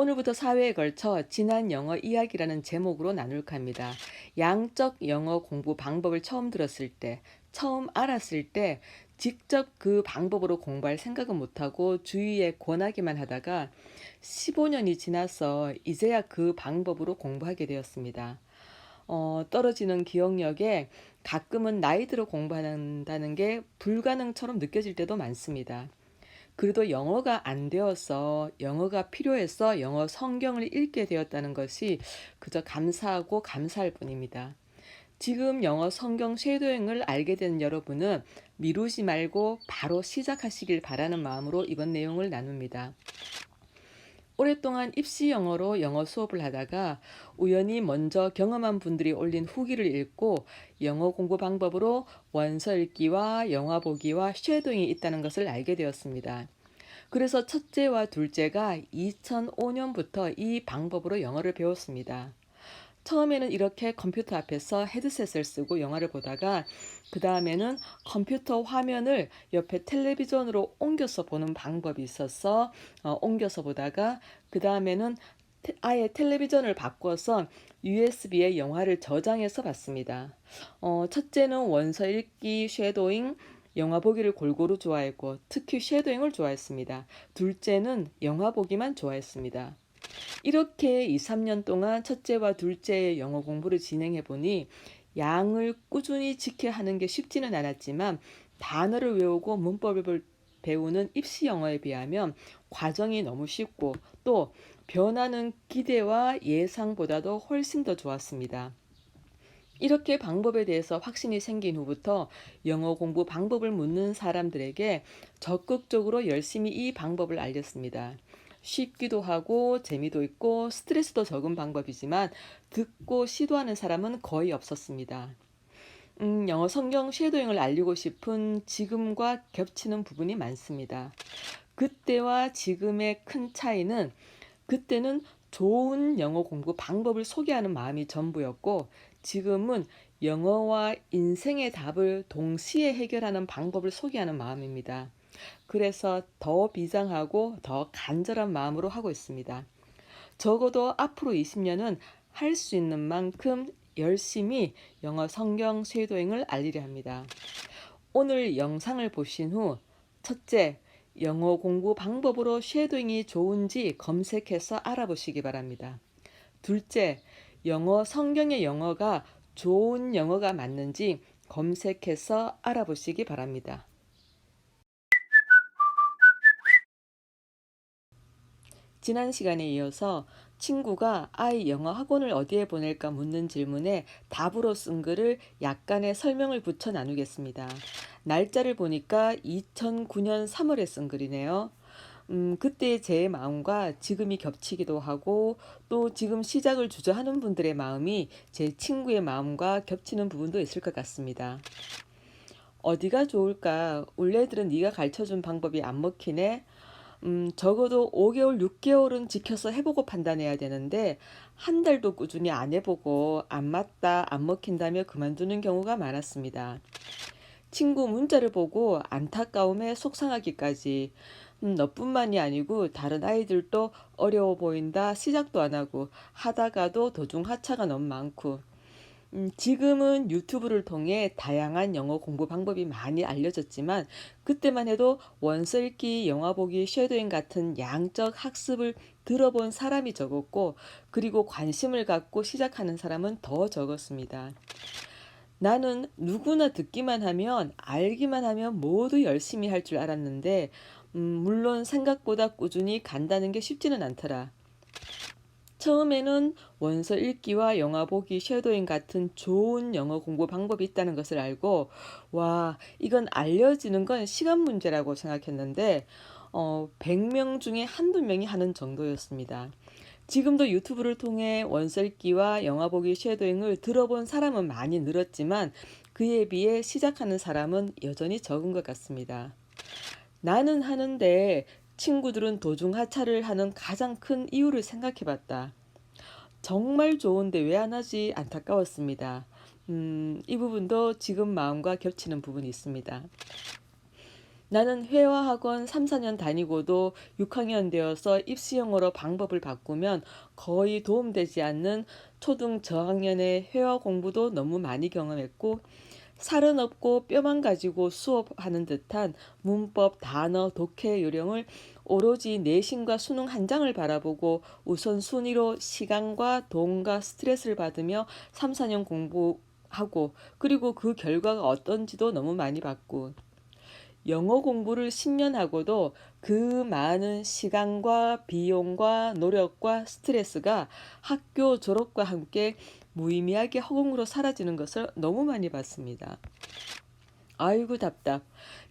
오늘부터 사회에 걸쳐 지난 영어 이야기라는 제목으로 나눌까 합니다. 양적 영어 공부 방법을 처음 들었을 때, 처음 알았을 때, 직접 그 방법으로 공부할 생각은 못하고 주위에 권하기만 하다가 15년이 지나서 이제야 그 방법으로 공부하게 되었습니다. 떨어지는 기억력에 가끔은 나이 들어 공부한다는 게 불가능처럼 느껴질 때도 많습니다. 그래도 영어가 안 되어서 영어가 필요해서 영어 성경을 읽게 되었다는 것이 그저 감사하고 감사할 뿐입니다. 지금 영어 성경 쉐도잉을 알게 된 여러분은 미루지 말고 바로 시작하시길 바라는 마음으로 이번 내용을 나눕니다. 오랫동안 입시 영어로 영어 수업을 하다가 우연히 먼저 경험한 분들이 올린 후기를 읽고 영어 공부 방법으로 원서 읽기와 영화 보기와 쉐도잉이 있다는 것을 알게 되었습니다. 그래서 첫째와 둘째가 2005년부터 이 방법으로 영어를 배웠습니다. 처음에는 이렇게 컴퓨터 앞에서 헤드셋을 쓰고 영화를 보다가 그 다음에는 컴퓨터 화면을 옆에 텔레비전으로 옮겨서 보는 방법이 있어서 옮겨서 보다가 그 다음에는 아예 텔레비전을 바꿔서 USB에 영화를 저장해서 봤습니다. 첫째는 원서 읽기, 쉐도잉, 영화 보기를 골고루 좋아했고 특히 쉐도잉을 좋아했습니다. 둘째는 영화 보기만 좋아했습니다. 이렇게 2, 3년 동안 첫째와 둘째의 영어 공부를 진행해 보니 양을 꾸준히 지켜야 하는 게 쉽지는 않았지만 단어를 외우고 문법을 배우는 입시 영어에 비하면 과정이 너무 쉽고 또 변하는 기대와 예상보다도 훨씬 더 좋았습니다. 이렇게 방법에 대해서 확신이 생긴 후부터 영어 공부 방법을 묻는 사람들에게 적극적으로 열심히 이 방법을 알렸습니다. 쉽기도 하고 재미도 있고 스트레스도 적은 방법이지만 듣고 시도하는 사람은 거의 없었습니다. 영어 성경 쉐도잉을 알리고 싶은 지금과 겹치는 부분이 많습니다. 그때와 지금의 큰 차이는 그때는 좋은 영어 공부 방법을 소개하는 마음이 전부였고 지금은 영어와 인생의 답을 동시에 해결하는 방법을 소개하는 마음입니다. 그래서 더 비장하고 더 간절한 마음으로 하고 있습니다. 적어도 앞으로 20년은 할 수 있는 만큼 열심히 영어 성경 쇄도잉을 알리려 합니다. 오늘 영상을 보신 후 첫째, 영어 공부 방법으로 쉐도잉이 좋은지 검색해서 알아보시기 바랍니다. 둘째, 영어 성경의 영어가 좋은 영어가 맞는지 검색해서 알아보시기 바랍니다. 지난 시간에 이어서 친구가 아이 영어 학원을 어디에 보낼까 묻는 질문에 답으로 쓴 글을 약간의 설명을 붙여 나누겠습니다. 날짜를 보니까 2009년 3월에 쓴 글이네요. 그때 제 마음과 지금이 겹치기도 하고 또 지금 시작을 주저하는 분들의 마음이 제 친구의 마음과 겹치는 부분도 있을 것 같습니다. 어디가 좋을까? 원래 애들은 네가 가르쳐준 방법이 안 먹히네. 적어도 5개월, 6개월은 지켜서 해보고 판단해야 되는데 한 달도 꾸준히 안 해보고 안 맞다, 안 먹힌다며 그만두는 경우가 많았습니다. 친구 문자를 보고 안타까움에 속상하기까지 너뿐만이 아니고 다른 아이들도 어려워 보인다, 시작도 안 하고 하다가도 도중 하차가 너무 많고 지금은 유튜브를 통해 다양한 영어 공부 방법이 많이 알려졌지만 그때만 해도 원서 읽기, 영화 보기, 쉐도잉 같은 양적 학습을 들어본 사람이 적었고 그리고 관심을 갖고 시작하는 사람은 더 적었습니다. 나는 누구나 듣기만 하면 알기만 하면 모두 열심히 할 줄 알았는데 물론 생각보다 꾸준히 간다는 게 쉽지는 않더라. 처음에는 원서 읽기와 영화 보기, 쉐도잉 같은 좋은 영어 공부 방법이 있다는 것을 알고 와, 이건 알려지는 건 시간 문제라고 생각했는데 100명 중에 한두 명이 하는 정도였습니다. 지금도 유튜브를 통해 원서 읽기와 영화 보기, 쉐도잉을 들어본 사람은 많이 늘었지만 그에 비해 시작하는 사람은 여전히 적은 것 같습니다. 나는 하는데 친구들은 도중 하차를 하는 가장 큰 이유를 생각해 봤다. 정말 좋은데 왜 안 하지 안타까웠습니다. 이 부분도 지금 마음과 겹치는 부분이 있습니다. 나는 회화학원 3, 4년 다니고도 6학년 되어서 입시 영어로 방법을 바꾸면 거의 도움되지 않는 초등 저학년의 회화 공부도 너무 많이 경험했고, 살은 없고 뼈만 가지고 수업하는 듯한 문법, 단어, 독해 요령을 오로지 내신과 수능 한 장을 바라보고 우선순위로 시간과 돈과 스트레스를 받으며 3, 4년 공부하고, 그리고 그 결과가 어떤지도 너무 많이 봤고, 영어 공부를 10년 하고도 그 많은 시간과 비용과 노력과 스트레스가 학교 졸업과 함께 무의미하게 허공으로 사라지는 것을 너무 많이 봤습니다. 아이고 답답.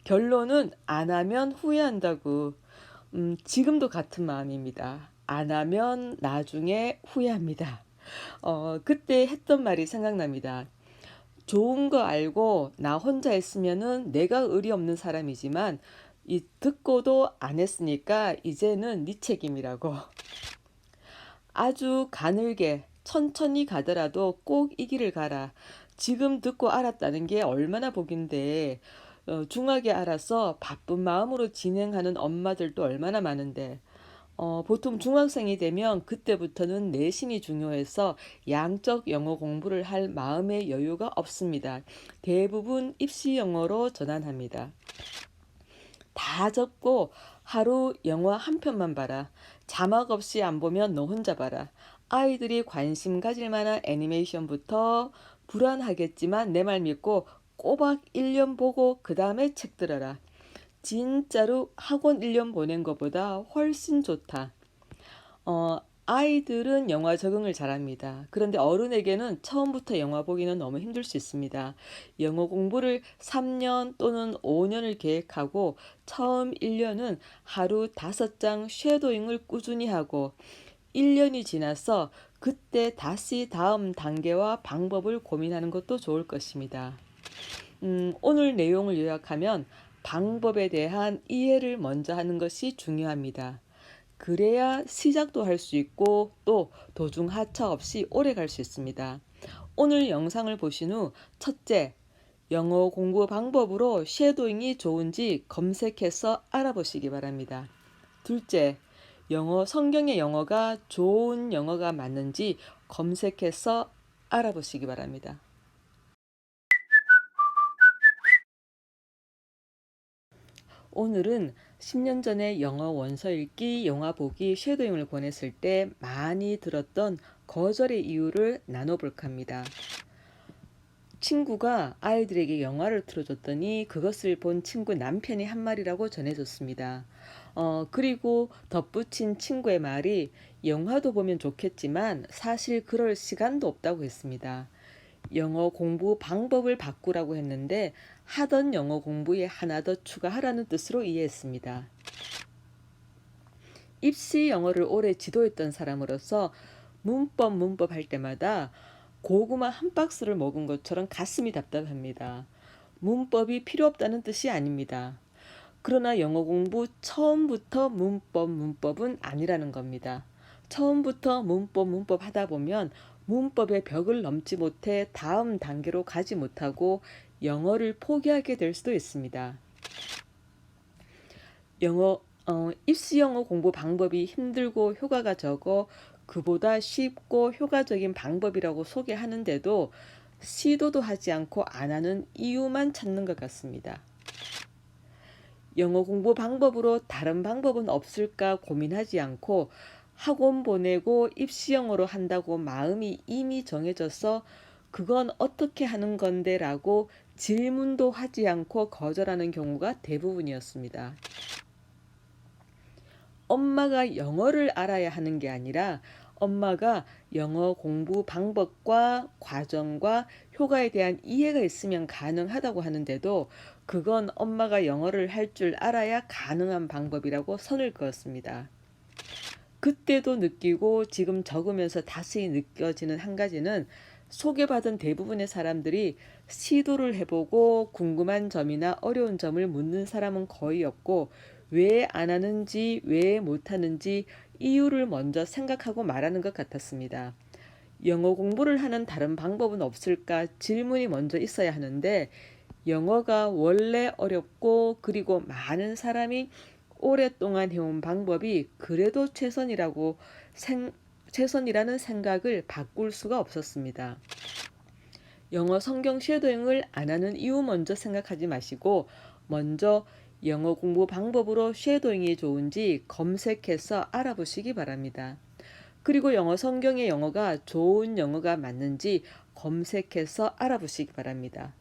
결론은 안 하면 후회한다고. 지금도 같은 마음입니다. 안 하면 나중에 후회합니다. 그때 했던 말이 생각납니다. 좋은 거 알고 나 혼자 했으면은 내가 의리 없는 사람이지만 이 듣고도 안 했으니까 이제는 네 책임이라고. 아주 가늘게 천천히 가더라도 꼭 이 길을 가라. 지금 듣고 알았다는 게 얼마나 복인데, 중하게 알아서 바쁜 마음으로 진행하는 엄마들도 얼마나 많은데, 보통 중학생이 되면 그때부터는 내신이 중요해서 양적 영어 공부를 할 마음의 여유가 없습니다. 대부분 입시 영어로 전환합니다. 다 접고 하루 영화 한 편만 봐라. 자막 없이 안 보면 너 혼자 봐라. 아이들이 관심 가질 만한 애니메이션부터 불안하겠지만 내 말 믿고 꼬박 1년 보고 그 다음에 책 들어라. 진짜로 학원 1년 보낸 것보다 훨씬 좋다. 아이들은 영화 적응을 잘합니다. 그런데 어른에게는 처음부터 영화 보기는 너무 힘들 수 있습니다. 영어 공부를 3년 또는 5년을 계획하고 처음 1년은 하루 5장 쉐도잉을 꾸준히 하고 1년이 지나서 그때 다시 다음 단계와 방법을 고민하는 것도 좋을 것입니다. 오늘 내용을 요약하면 방법에 대한 이해를 먼저 하는 것이 중요합니다. 그래야 시작도 할 수 있고 또 도중 하차 없이 오래 갈 수 있습니다. 오늘 영상을 보신 후 첫째, 영어 공부 방법으로 쉐도잉이 좋은지 검색해서 알아보시기 바랍니다. 둘째, 영어 성경의 영어가 좋은 영어가 맞는지 검색해서 알아보시기 바랍니다. 오늘은 10년 전에 영어 원서 읽기, 영화 보기, 쉐도잉을 권했을 때 많이 들었던 거절의 이유를 나눠볼까 합니다. 친구가 아이들에게 영화를 틀어줬더니 그것을 본 친구 남편이 한 말이라고 전해줬습니다. 그리고 덧붙인 친구의 말이 영화도 보면 좋겠지만 사실 그럴 시간도 없다고 했습니다. 영어 공부 방법을 바꾸라고 했는데 하던 영어 공부에 하나 더 추가하라는 뜻으로 이해했습니다. 입시 영어를 오래 지도했던 사람으로서 문법 할 때마다 고구마 한 박스를 먹은 것처럼 가슴이 답답합니다. 문법이 필요 없다는 뜻이 아닙니다. 그러나 영어 공부 처음부터 문법은 아니라는 겁니다. 처음부터 문법 하다 보면 문법의 벽을 넘지 못해 다음 단계로 가지 못하고 영어를 포기하게 될 수도 있습니다. 입시 영어 공부 방법이 힘들고 효과가 적어 그보다 쉽고 효과적인 방법이라고 소개하는데도 시도도 하지 않고 안 하는 이유만 찾는 것 같습니다. 영어 공부 방법으로 다른 방법은 없을까 고민하지 않고 학원 보내고 입시 영어로 한다고 마음이 이미 정해져서 그건 어떻게 하는 건데 라고 질문도 하지 않고 거절하는 경우가 대부분이었습니다. 엄마가 영어를 알아야 하는 게 아니라 엄마가 영어 공부 방법과 과정과 효과에 대한 이해가 있으면 가능하다고 하는데도 그건 엄마가 영어를 할 줄 알아야 가능한 방법이라고 선을 그었습니다. 그때도 느끼고 지금 적으면서 다시 느껴지는 한 가지는 소개받은 대부분의 사람들이 시도를 해보고 궁금한 점이나 어려운 점을 묻는 사람은 거의 없고 왜 안 하는지 왜 못하는지 이유를 먼저 생각하고 말하는 것 같았습니다. 영어 공부를 하는 다른 방법은 없을까 질문이 먼저 있어야 하는데 영어가 원래 어렵고 그리고 많은 사람이 오랫동안 해온 방법이 그래도 최선이라는 생각을 바꿀 수가 없었습니다. 영어 성경 쉐도잉을 안 하는 이유 먼저 생각하지 마시고 먼저 영어 공부 방법으로 쉐도잉이 좋은지 검색해서 알아보시기 바랍니다. 그리고 영어 성경의 영어가 좋은 영어가 맞는지 검색해서 알아보시기 바랍니다.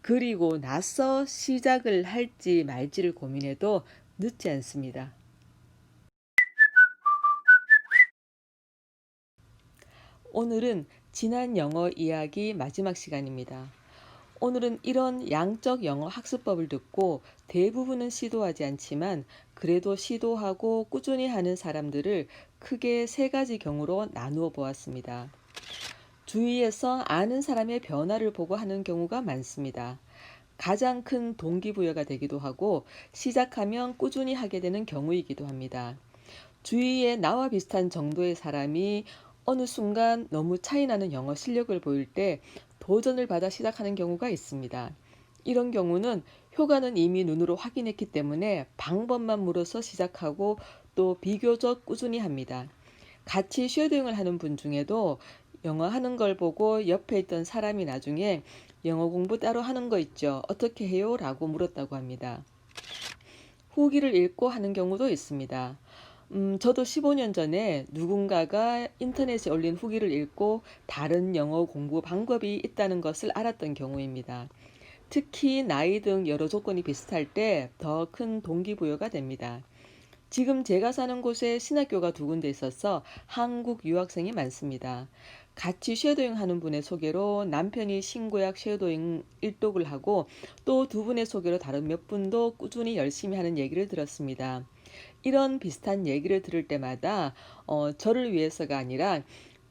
그리고 나서 시작을 할지 말지를 고민해도 늦지 않습니다. 오늘은 지난 영어 이야기 마지막 시간입니다. 오늘은 이런 양적 영어 학습법을 듣고 대부분은 시도하지 않지만 그래도 시도하고 꾸준히 하는 사람들을 크게 세 가지 경우로 나누어 보았습니다. 주위에서 아는 사람의 변화를 보고 하는 경우가 많습니다. 가장 큰 동기부여가 되기도 하고 시작하면 꾸준히 하게 되는 경우이기도 합니다. 주위에 나와 비슷한 정도의 사람이 어느 순간 너무 차이나는 영어 실력을 보일 때 도전을 받아 시작하는 경우가 있습니다. 이런 경우는 효과는 이미 눈으로 확인했기 때문에 방법만 물어서 시작하고 또 비교적 꾸준히 합니다. 같이 쉐도잉을 하는 분 중에도 영어 하는 걸 보고 옆에 있던 사람이 나중에 영어 공부 따로 하는 거 있죠? 어떻게 해요? 라고 물었다고 합니다. 후기를 읽고 하는 경우도 있습니다. 저도 15년 전에 누군가가 인터넷에 올린 후기를 읽고 다른 영어 공부 방법이 있다는 것을 알았던 경우입니다. 특히 나이 등 여러 조건이 비슷할 때 더 큰 동기부여가 됩니다. 지금 제가 사는 곳에 신학교가 두 군데 있어서 한국 유학생이 많습니다. 같이 쉐도잉 하는 분의 소개로 남편이 신구약 쉐도잉 일독을 하고 또 두 분의 소개로 다른 몇 분도 꾸준히 열심히 하는 얘기를 들었습니다. 이런 비슷한 얘기를 들을 때마다 저를 위해서가 아니라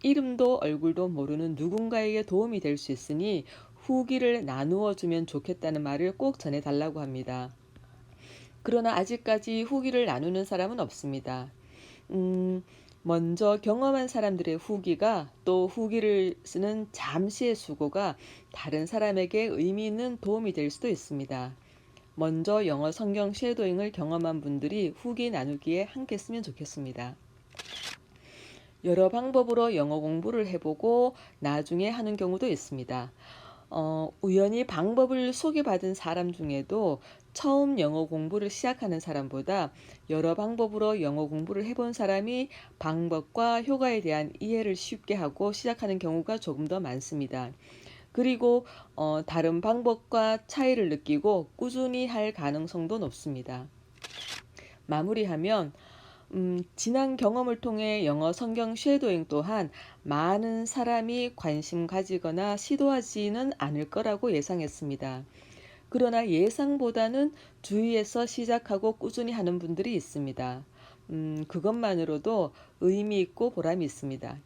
이름도 얼굴도 모르는 누군가에게 도움이 될 수 있으니 후기를 나누어 주면 좋겠다는 말을 꼭 전해달라고 합니다. 그러나 아직까지 후기를 나누는 사람은 없습니다. 먼저 경험한 사람들의 후기가 또 후기를 쓰는 잠시의 수고가 다른 사람에게 의미 있는 도움이 될 수도 있습니다. 먼저 영어 성경 쉐도잉을 경험한 분들이 후기 나누기에 함께 했으면 좋겠습니다. 여러 방법으로 영어 공부를 해보고 나중에 하는 경우도 있습니다. 우연히 방법을 소개받은 사람 중에도 처음 영어 공부를 시작하는 사람보다 여러 방법으로 영어 공부를 해본 사람이 방법과 효과에 대한 이해를 쉽게 하고 시작하는 경우가 조금 더 많습니다. 그리고 다른 방법과 차이를 느끼고 꾸준히 할 가능성도 높습니다. 마무리하면 지난 경험을 통해 영어 성경 쉐도잉 또한 많은 사람이 관심 가지거나 시도하지는 않을 거라고 예상했습니다. 그러나 예상보다는 주위에서 시작하고 꾸준히 하는 분들이 있습니다. 그것만으로도 의미 있고 보람이 있습니다.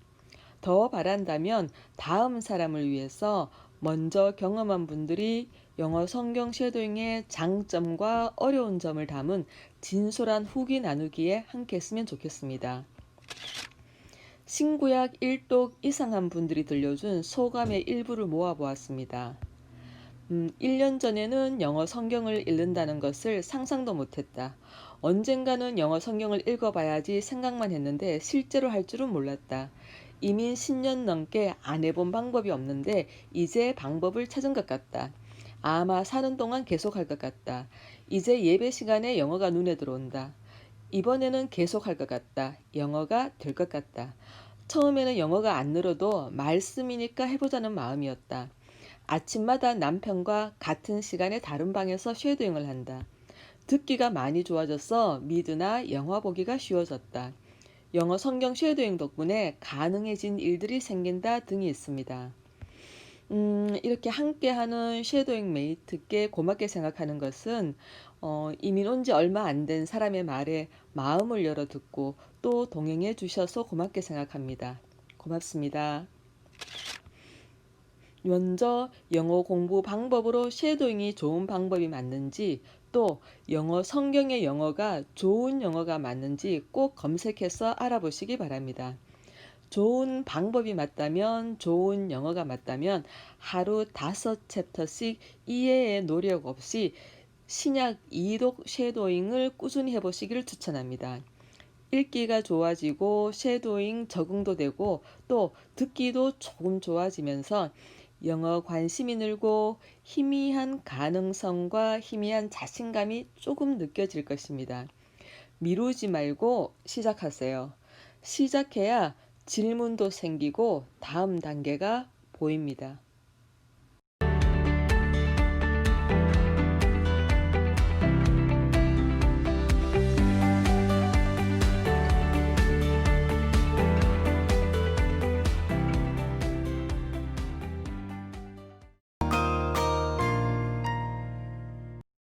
더 바란다면 다음 사람을 위해서 먼저 경험한 분들이 영어 성경 쉐도잉의 장점과 어려운 점을 담은 진솔한 후기 나누기에 함께 했으면 좋겠습니다. 신구약 1독 이상한 분들이 들려준 소감의 일부를 모아보았습니다. 1년 전에는 영어 성경을 읽는다는 것을 상상도 못했다. 언젠가는 영어 성경을 읽어봐야지 생각만 했는데 실제로 할 줄은 몰랐다. 이민 10년 넘게 안 해본 방법이 없는데 이제 방법을 찾은 것 같다. 아마 사는 동안 계속할 것 같다. 이제 예배 시간에 영어가 눈에 들어온다. 이번에는 계속할 것 같다. 영어가 될 것 같다. 처음에는 영어가 안 늘어도 말씀이니까 해보자는 마음이었다. 아침마다 남편과 같은 시간에 다른 방에서 쉐도잉을 한다. 듣기가 많이 좋아져서 미드나 영화 보기가 쉬워졌다. 영어 성경 쉐도잉 덕분에 가능해진 일들이 생긴다 등이 있습니다. 이렇게 함께하는 쉐도잉 메이트께 고맙게 생각하는 것은 이민 온 지 얼마 안 된 사람의 말에 마음을 열어 듣고 또 동행해 주셔서 고맙게 생각합니다. 고맙습니다. 먼저 영어 공부 방법으로 쉐도잉이 좋은 방법이 맞는지 또 영어 성경의 영어가 좋은 영어가 맞는지 꼭 검색해서 알아보시기 바랍니다. 좋은 방법이 맞다면, 좋은 영어가 맞다면 하루 5챕터씩 이해의 노력 없이 신약 이독 쉐도잉을 꾸준히 해보시기를 추천합니다. 읽기가 좋아지고 쉐도잉 적응도 되고 또 듣기도 조금 좋아지면서 영어 관심이 늘고 희미한 가능성과 희미한 자신감이 조금 느껴질 것입니다. 미루지 말고 시작하세요. 시작해야 질문도 생기고 다음 단계가 보입니다.